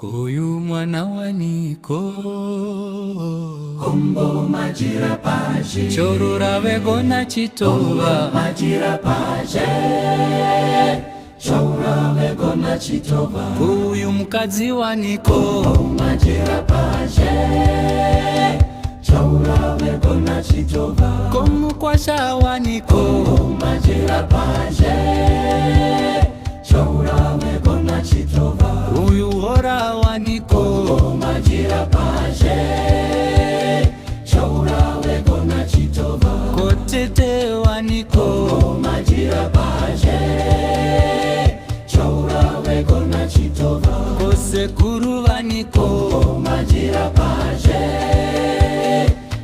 Koyu mwana waniko Kombo majira paje chorora vegona chitova majira paje chorora vegona chitova Koyu mukadzi waniko majira paje chorora vegona chitova Komukwasha waniko majira paje chorora vegona chitova Koyu hora waniko majira paje chorora vegona chitova Kotete waniko majira paje chorora vegona chitova Kosekuru waniko majira paje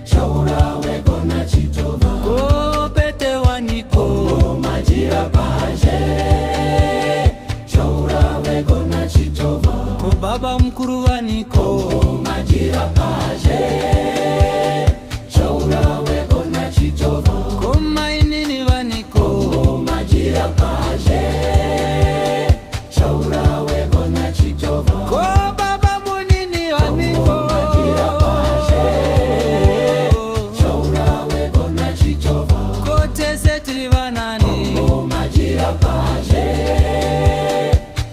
chorora vegona chitova Kopete waniko majira paje chorora vegona chitova Kobaba mkuru waniko majira paje chorora vegona chitova Komainini waniko majira paje chorora vegona chitova Kobaba munini waniko majira paje chorora vegona chitova Kotese tilivanani majira paje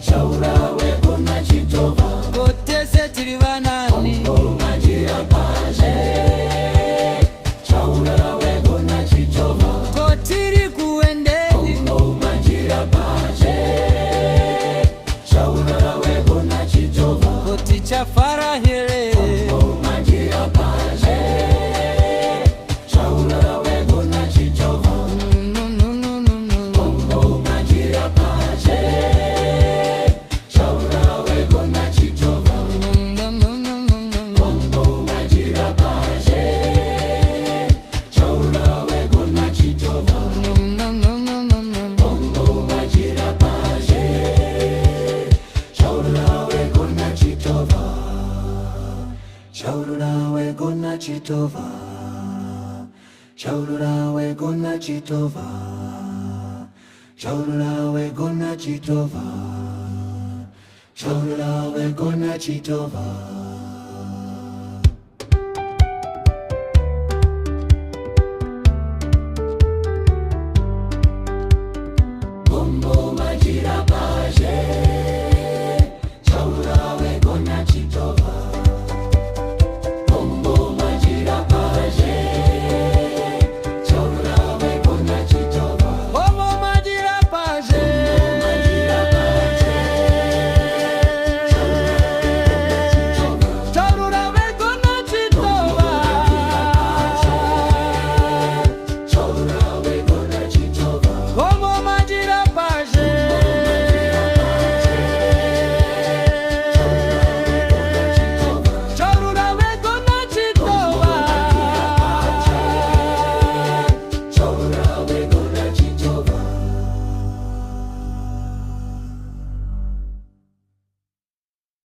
chorora vegona chitova Kotese tilivanani majira paje chorora vegona chitova Kotiri kuendeni majira paje chorora vegona chitova Koti chafara here majira paje chorora vegona chitova majira paje chorora vegona chitova majira paje chorora vegona chitova majira paje chorora vegona chitova chorora vegona chitova chorora vegona chitova chorora vegona chitova chorora vegona chitova